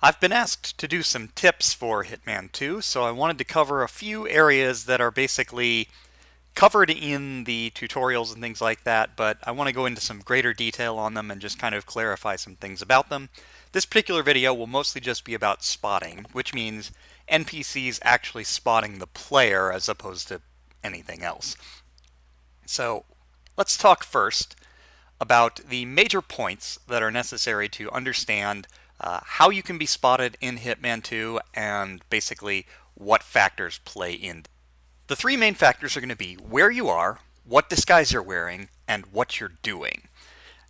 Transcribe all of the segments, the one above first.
I've been asked to do some tips for Hitman 2, so I wanted to cover a few areas that are basically covered in the tutorials and things like that, but I want to go into some greater detail on them and just kind of clarify some things about them. This particular video will mostly just be about spotting, which means NPCs actually spotting the player as opposed to anything else. So let's talk first about the major points that are necessary to understand how you can be spotted in Hitman 2 and basically what factors play in. The three main factors are going to be where you are, what disguise you're wearing, and what you're doing.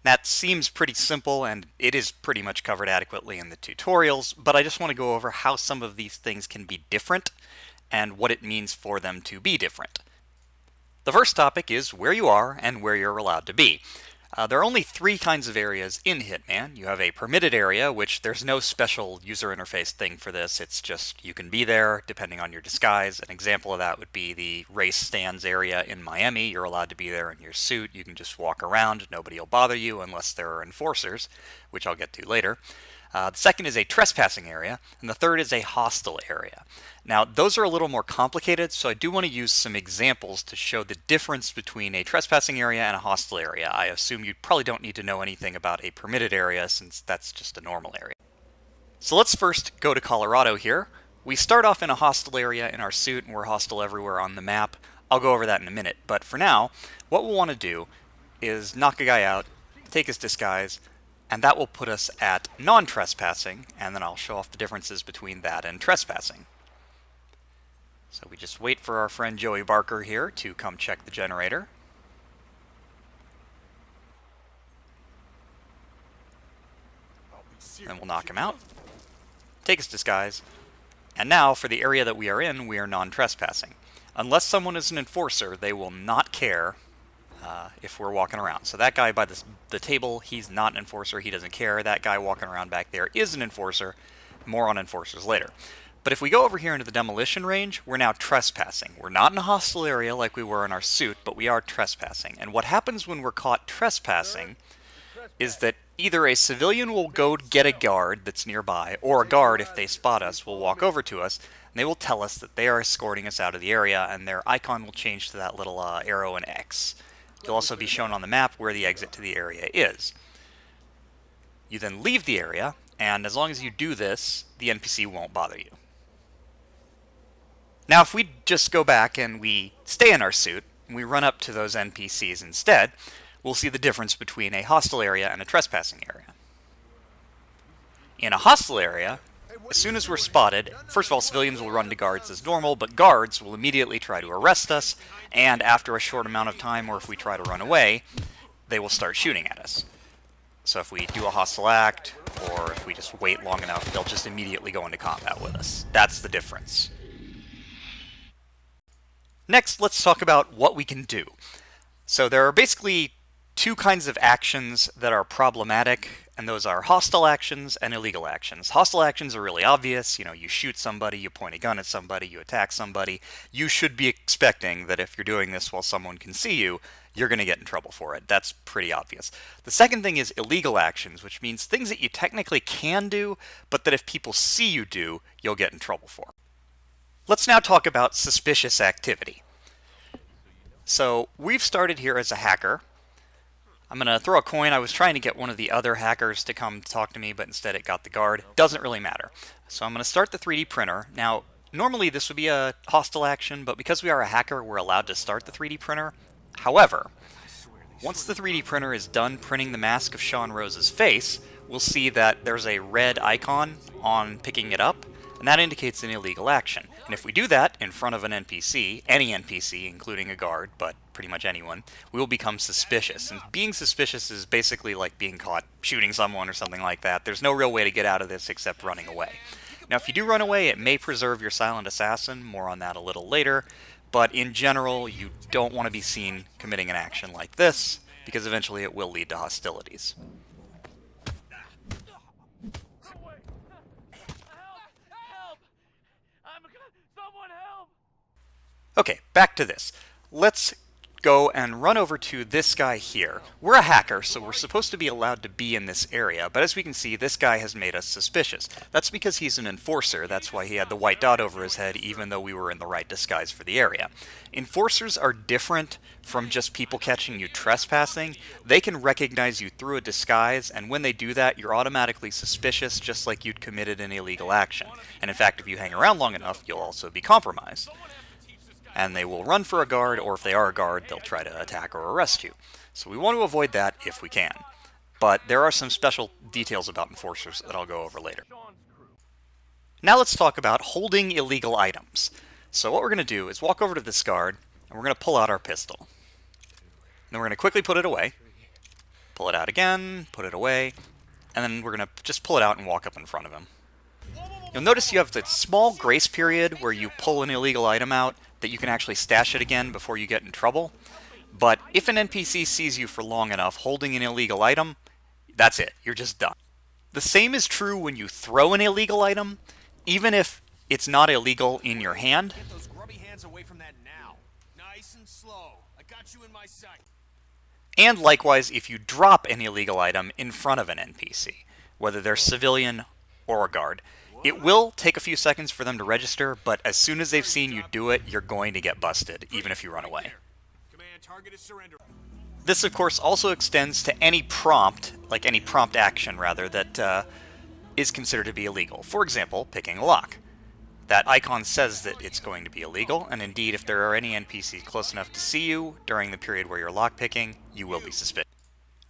That seems pretty simple and it is pretty much covered adequately in the tutorials, but I just want to go over how some of these things can be different and what it means for them to be different. The first topic is where you are and where you're allowed to be. There are only three kinds of areas in Hitman. You have a permitted area, which there's no special user interface thing for this. It's just you can be there depending on your disguise. An example of that would be the race stands area in Miami. You're allowed to be there in your suit. You can just walk around. Nobody will bother you unless there are enforcers, which I'll get to later. The second is a trespassing area, and the third is a hostile area. Now, those are a little more complicated, so I do want to use some examples to show the difference between a trespassing area and a hostile area. I assume you probably don't need to know anything about a permitted area since that's just a normal area. So let's first go to Colorado here. We start off in a hostile area in our suit, and we're hostile everywhere on the map. I'll go over that in a minute, but for now, what we'll want to do is knock a guy out, take his disguise, and that will put us at non-trespassing, and then I'll show off the differences between that and trespassing. So we just wait for our friend Joey Barker here to come check the generator. Then we'll knock him out, take his disguise, and now for the area that we are in, we are non-trespassing. Unless someone is an enforcer, they will not care if we're walking around. So that guy by the table, he's not an enforcer, he doesn't care. That guy walking around back there is an enforcer. More on enforcers later. But if we go over here into the demolition range, we're now trespassing. We're not in a hostile area like we were in our suit, but we are trespassing. And what happens when we're caught trespassing is that either a civilian will go get a guard that's nearby, or a guard, if they spot us, will walk over to us, and they will tell us that they are escorting us out of the area, and their icon will change to that little arrow and X. You'll also be shown on the map where the exit to the area is. You then leave the area, and as long as you do this, the NPC won't bother you. Now if we just go back and we stay in our suit, and we run up to those NPCs instead, we'll see the difference between a hostile area and a trespassing area. In a hostile area, as soon as we're spotted, first of all, civilians will run to guards as normal, but guards will immediately try to arrest us, and after a short amount of time, or if we try to run away, they will start shooting at us. So if we do a hostile act, or if we just wait long enough, they'll just immediately go into combat with us. That's the difference. Next, let's talk about what we can do. So there are basically two kinds of actions that are problematic, and those are hostile actions and illegal actions. Hostile actions are really obvious. You know, you shoot somebody, you point a gun at somebody, you attack somebody. You should be expecting that if you're doing this while someone can see you, you're going to get in trouble for it. That's pretty obvious. The second thing is illegal actions, which means things that you technically can do, but that if people see you do, you'll get in trouble for. Let's now talk about suspicious activity. So we've started here as a hacker. I'm going to throw a coin. I was trying to get one of the other hackers to come talk to me, but instead it got the guard. Doesn't really matter. So I'm going to start the 3D printer. Now, normally this would be a hostile action, but because we are a hacker, we're allowed to start the 3D printer. However, once the 3D printer is done printing the mask of Sean Rose's face, we'll see that there's a red icon on picking it up, and that indicates an illegal action. And if we do that in front of an NPC, any NPC, including a guard, but pretty much anyone, we will become suspicious. And being suspicious is basically like being caught shooting someone or something like that. There's no real way to get out of this except running away. Now, if you do run away, it may preserve your silent assassin. More on that a little later. But in general, you don't want to be seen committing an action like this, because eventually it will lead to hostilities. Okay, back to this. Let's go and run over to this guy here. We're a hacker, so we're supposed to be allowed to be in this area, but as we can see, this guy has made us suspicious. That's because he's an enforcer. That's why he had the white dot over his head, even though we were in the right disguise for the area. Enforcers are different from just people catching you trespassing. They can recognize you through a disguise, and when they do that, you're automatically suspicious, just like you'd committed an illegal action. And in fact, if you hang around long enough, you'll also be compromised. And they will run for a guard, or if they are a guard, they'll try to attack or arrest you. So we want to avoid that if we can. But there are some special details about enforcers that I'll go over later. Now let's talk about holding illegal items. So what we're going to do is walk over to this guard, and we're going to pull out our pistol. Then we're going to quickly put it away. Pull it out again, put it away, and then we're going to just pull it out and walk up in front of him. You'll notice you have this small grace period where you pull an illegal item out that you can actually stash it again before you get in trouble. But if an NPC sees you for long enough holding an illegal item, that's it. You're just done. The same is true when you throw an illegal item, even if it's not illegal in your hand. Get those grubby hands away from that now. Nice and slow. I got you in my sight. And likewise, if you drop an illegal item in front of an NPC, whether they're civilian or a guard. It will take a few seconds for them to register, but as soon as they've seen you do it, you're going to get busted, even if you run away. This, of course, also extends to any prompt, like any prompt action, rather, that is considered to be illegal. For example, picking a lock. That icon says that it's going to be illegal, and indeed, if there are any NPCs close enough to see you during the period where you're lockpicking, you will be suspicious.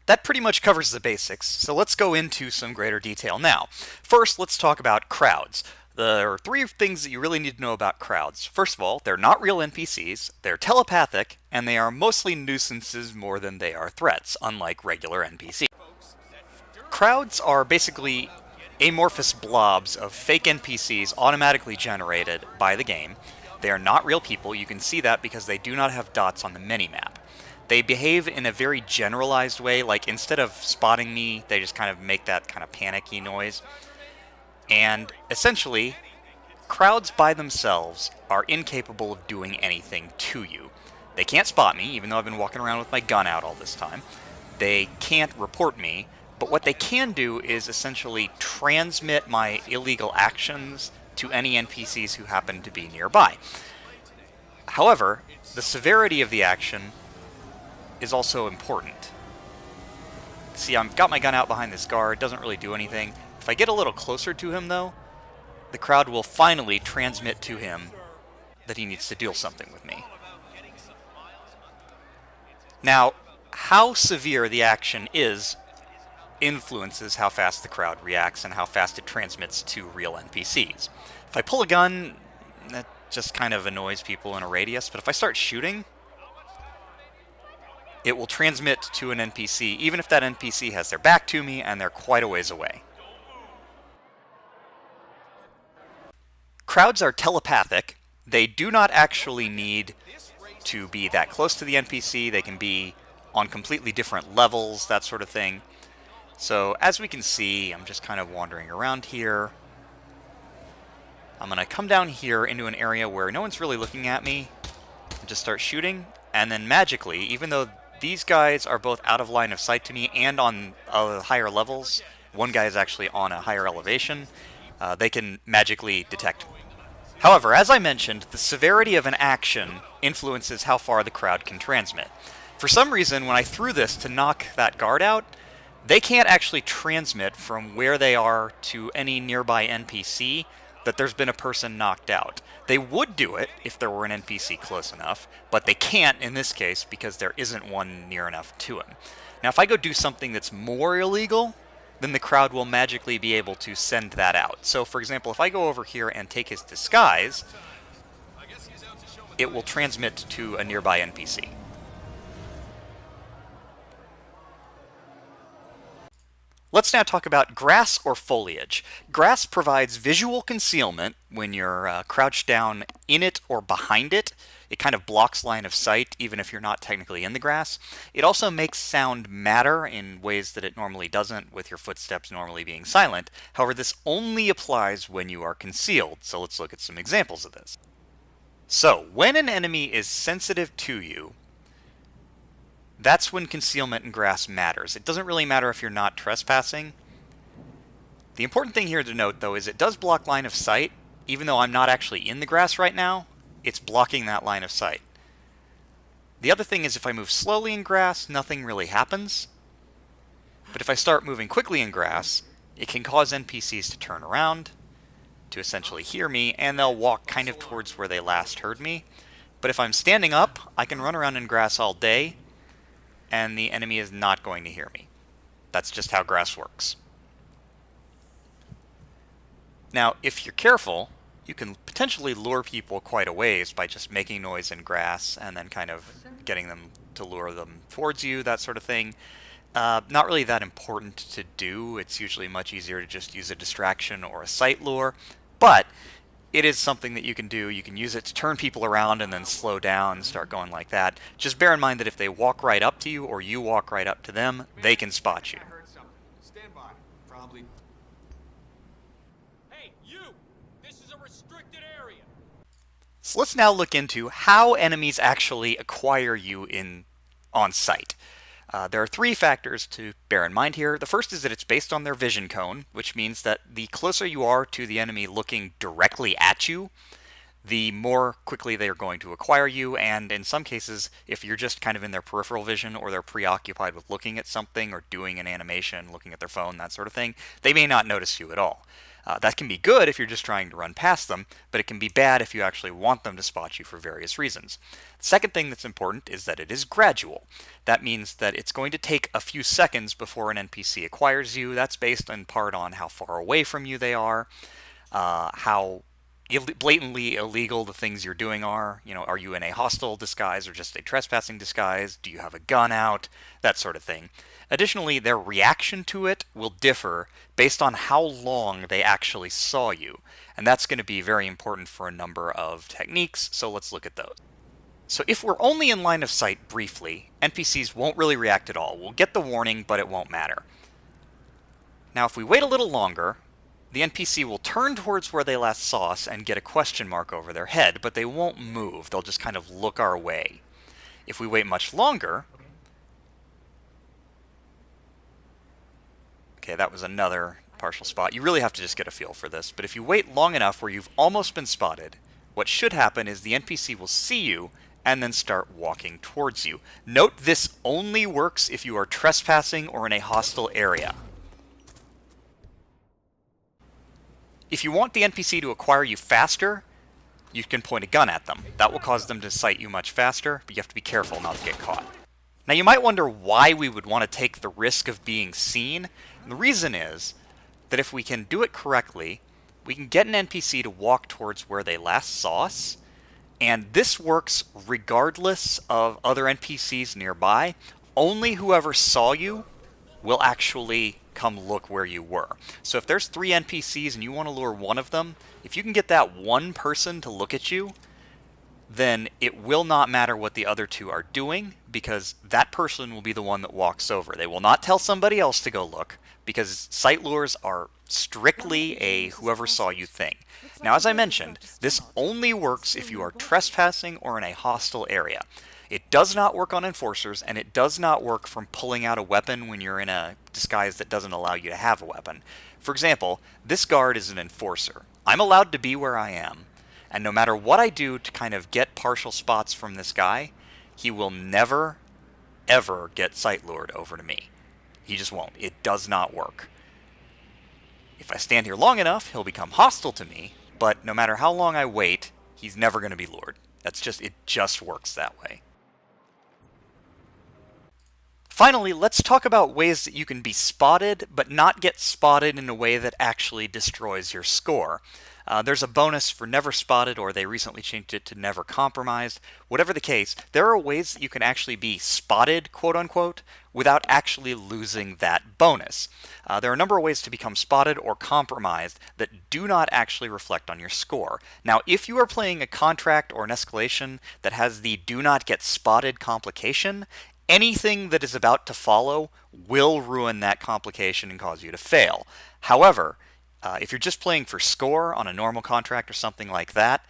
That pretty much covers the basics, so let's go into some greater detail now. First, let's talk about crowds. There are three things that you really need to know about crowds. First of all, they're not real NPCs, they're telepathic, and they are mostly nuisances more than they are threats, unlike regular NPCs. Crowds are basically amorphous blobs of fake NPCs automatically generated by the game. They are not real people. You can see that because they do not have dots on the minimap. They behave in a very generalized way, like instead of spotting me, they just kind of make that kind of panicky noise. And essentially, crowds by themselves are incapable of doing anything to you. They can't spot me, even though I've been walking around with my gun out all this time. They can't report me, but what they can do is essentially transmit my illegal actions to any NPCs who happen to be nearby. However, the severity of the action is also important. See, I've got my gun out behind this guard, doesn't really do anything. If I get a little closer to him, though, the crowd will finally transmit to him that he needs to deal something with me. Now, how severe the action is influences how fast the crowd reacts and how fast it transmits to real NPCs. If I pull a gun, that just kind of annoys people in a radius, but if I start shooting, it will transmit to an NPC, even if that NPC has their back to me and they're quite a ways away. Crowds are telepathic. They do not actually need to be that close to the NPC. They can be on completely different levels, that sort of thing. So as we can see, I'm just kind of wandering around here. I'm going to come down here into an area where no one's really looking at me and just start shooting. And then magically, even though these guys are both out of line of sight to me and on higher levels, one guy is actually on a higher elevation, they can magically detect me. However, as I mentioned, the severity of an action influences how far the crowd can transmit. For some reason, when I threw this to knock that guard out, they can't actually transmit from where they are to any nearby NPC that there's been a person knocked out. They would do it if there were an NPC close enough, but they can't in this case because there isn't one near enough to him. Now, if I go do something that's more illegal, then the crowd will magically be able to send that out. So, for example, if I go over here and take his disguise, it will transmit to a nearby NPC. Let's now talk about grass or foliage. Grass provides visual concealment when you're crouched down in it or behind it. It kind of blocks line of sight even if you're not technically in the grass. It also makes sound matter in ways that it normally doesn't, with your footsteps normally being silent. However, this only applies when you are concealed, so let's look at some examples of this. So, when an enemy is sensitive to you, that's when concealment in grass matters. It doesn't really matter if you're not trespassing. The important thing here to note, though, is it does block line of sight. Even though I'm not actually in the grass right now, it's blocking that line of sight. The other thing is if I move slowly in grass, nothing really happens. But if I start moving quickly in grass, it can cause NPCs to turn around, to essentially hear me, and they'll walk kind of towards where they last heard me. But if I'm standing up, I can run around in grass all day, and the enemy is not going to hear me. That's just how grass works. Now, if you're careful, you can potentially lure people quite a ways by just making noise in grass and then kind of getting them to lure them towards you, that sort of thing. Not really that important to do. It's usually much easier to just use a distraction or a sight lure, but it is something that you can do. You can use it to turn people around and then slow down and start going like that. Just bear in mind that if they walk right up to you or you walk right up to them, they can spot you. I heard something. Stand by. Probably. Hey, you! This is a restricted area. So let's now look into how enemies actually acquire you on sight. There are three factors to bear in mind here. The first is that it's based on their vision cone, which means that the closer you are to the enemy looking directly at you, the more quickly they are going to acquire you, and in some cases, if you're just kind of in their peripheral vision or they're preoccupied with looking at something or doing an animation, looking at their phone, that sort of thing, they may not notice you at all. That can be good if you're just trying to run past them, but it can be bad if you actually want them to spot you for various reasons. The second thing that's important is that it is gradual. That means that it's going to take a few seconds before an NPC acquires you. That's based in part on how far away from you they are, how blatantly illegal the things you're doing are. You know, are you in a hostile disguise or just a trespassing disguise? Do you have a gun out? That sort of thing. Additionally, their reaction to it will differ based on how long they actually saw you, and that's going to be very important for a number of techniques, so let's look at those. So if we're only in line of sight briefly, NPCs won't really react at all. We'll get the warning, but it won't matter. Now if we wait a little longer, the NPC will turn towards where they last saw us and get a question mark over their head, but they won't move. They'll just kind of look our way. If we wait much longer... Okay, that was another partial spot. You really have to just get a feel for this, but if you wait long enough where you've almost been spotted, what should happen is the NPC will see you and then start walking towards you. Note this only works if you are trespassing or in a hostile area. If you want the NPC to acquire you faster, you can point a gun at them. That will cause them to sight you much faster, but you have to be careful not to get caught. Now you might wonder why we would want to take the risk of being seen. And the reason is that if we can do it correctly, we can get an NPC to walk towards where they last saw us, and this works regardless of other NPCs nearby. Only whoever saw you will actually come look where you were. So if there's 3 NPCs and you want to lure one of them, if you can get that one person to look at you, then it will not matter what the other 2 are doing, because that person will be the one that walks over. They will not tell somebody else to go look, because sight lures are strictly a whoever saw you thing. Now, as I mentioned, this only works if you are trespassing or in a hostile area. It does not work on enforcers, and it does not work from pulling out a weapon when you're in a disguise that doesn't allow you to have a weapon. For example, this guard is an enforcer. I'm allowed to be where I am, and no matter what I do to kind of get partial spots from this guy, he will never, ever get sight lured over to me. He just won't. It does not work. If I stand here long enough, he'll become hostile to me, but no matter how long I wait, he's never going to be lured. It just works that way. Finally, let's talk about ways that you can be spotted, but not get spotted in a way that actually destroys your score. There's a bonus for never spotted, or they recently changed it to never compromised. Whatever the case, there are ways that you can actually be spotted, quote-unquote, without actually losing that bonus. There are a number of ways to become spotted or compromised that do not actually reflect on your score. Now, if you are playing a contract or an escalation that has the do not get spotted complication, anything that is about to follow will ruin that complication and cause you to fail. However, if you're just playing for score on a normal contract or something like that,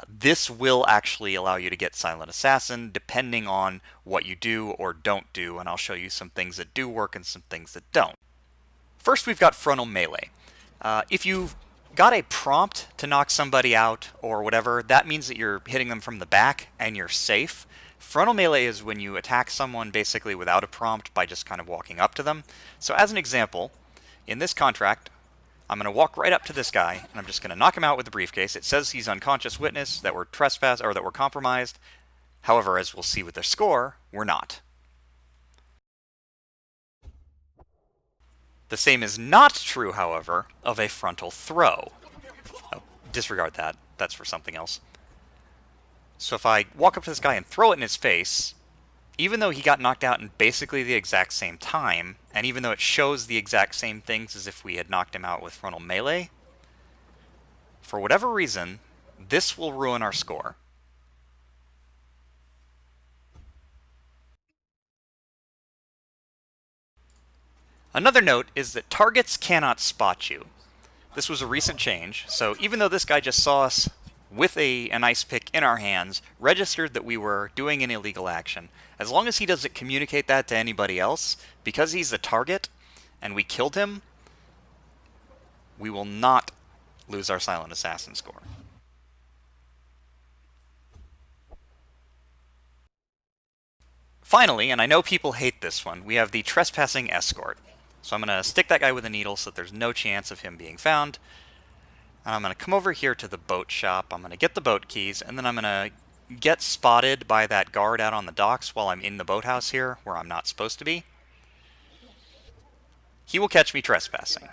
This will actually allow you to get Silent Assassin depending on what you do or don't do, and I'll show you some things that do work and some things that don't. First, we've got frontal melee. If you've got a prompt to knock somebody out or whatever, that means that you're hitting them from the back and you're safe. Frontal melee is when you attack someone basically without a prompt by just kind of walking up to them. So as an example, in this contract, I'm going to walk right up to this guy, and I'm just going to knock him out with the briefcase. It says he's unconscious witness, that we're trespassed, or that we're compromised. However, as we'll see with their score, we're not. The same is not true, however, of a frontal throw. Oh, disregard that. That's for something else. So if I walk up to this guy and throw it in his face, even though he got knocked out in basically the exact same time, and even though it shows the exact same things as if we had knocked him out with frontal melee, for whatever reason, this will ruin our score. Another note is that targets cannot spot you. This was a recent change, so even though this guy just saw us with an ice pick in our hands, registered that we were doing an illegal action, as long as he doesn't communicate that to anybody else, because he's the target and we killed him, we will not lose our Silent Assassin score. Finally, and I know people hate this one, we have the trespassing escort. So I'm going to stick that guy with a needle so that there's no chance of him being found. And I'm going to come over here to the boat shop, I'm going to get the boat keys, and then I'm going to get spotted by that guard out on the docks while I'm in the boathouse here, where I'm not supposed to be. He will catch me trespassing,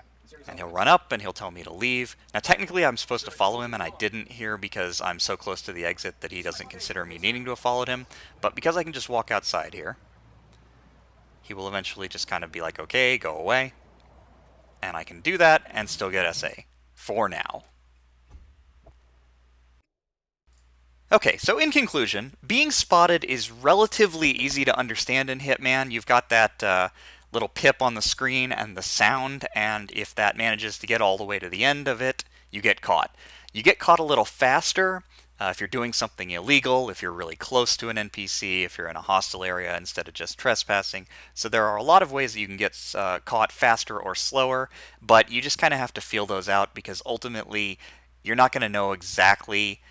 and he'll run up and he'll tell me to leave. Now technically I'm supposed to follow him, and I didn't here because I'm so close to the exit that he doesn't consider me needing to have followed him, but because I can just walk outside here, he will eventually just kind of be like, okay, go away, and I can do that and still get SA. For now. Okay, so in conclusion, being spotted is relatively easy to understand in Hitman. You've got that little pip on the screen and the sound, and if that manages to get all the way to the end of it, you get caught. You get caught a little faster if you're doing something illegal, if you're really close to an NPC, if you're in a hostile area instead of just trespassing. So there are a lot of ways that you can get caught faster or slower, but you just kind of have to feel those out because ultimately you're not going to know exactly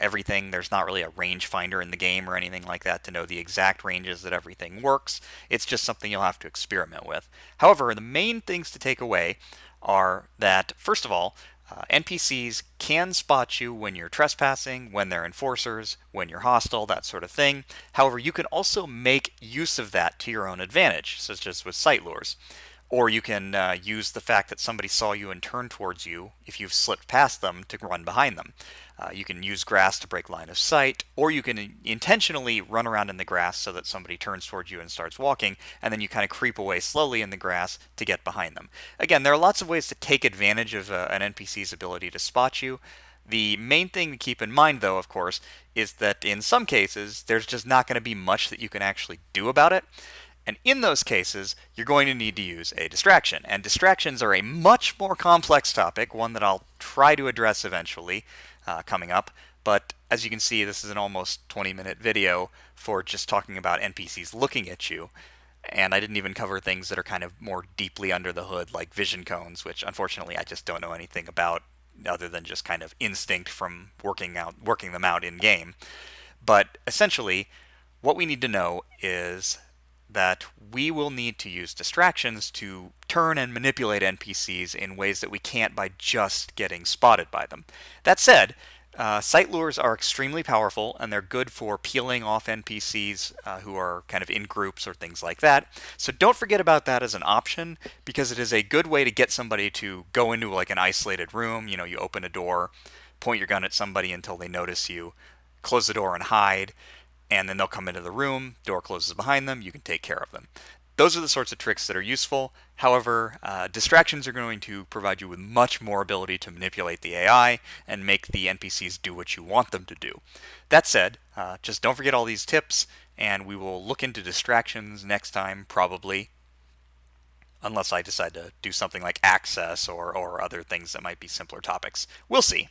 everything. There's not really a range finder in the game or anything like that to know the exact ranges that everything works. It's just something you'll have to experiment with. However, the main things to take away are that, first of all, NPCs can spot you when you're trespassing, when they're enforcers, when you're hostile, that sort of thing. However, you can also make use of that to your own advantage, such as with sight lures. Or you can use the fact that somebody saw you and turned towards you if you've slipped past them to run behind them. You can use grass to break line of sight, or you can intentionally run around in the grass so that somebody turns towards you and starts walking, and then you kind of creep away slowly in the grass to get behind them. Again, there are lots of ways to take advantage of an NPC's ability to spot you. The main thing to keep in mind, though, of course, is that in some cases, there's just not going to be much that you can actually do about it. And in those cases, you're going to need to use a distraction. And distractions are a much more complex topic, one that I'll try to address eventually coming up. But as you can see, this is an almost 20-minute video for just talking about NPCs looking at you. And I didn't even cover things that are kind of more deeply under the hood, like vision cones, which unfortunately I just don't know anything about other than just kind of instinct from working them out in game. But essentially, what we need to know is that we will need to use distractions to turn and manipulate NPCs in ways that we can't by just getting spotted by them. That said, sight lures are extremely powerful, and they're good for peeling off NPCs who are kind of in groups or things like that. So don't forget about that as an option, because it is a good way to get somebody to go into like an isolated room. You know, you open a door, point your gun at somebody until they notice you, close the door and hide, and then they'll come into the room, door closes behind them, you can take care of them. Those are the sorts of tricks that are useful. However, distractions are going to provide you with much more ability to manipulate the AI and make the NPCs do what you want them to do. That said, just don't forget all these tips, and we will look into distractions next time, probably. Unless I decide to do something like access or other things that might be simpler topics. We'll see.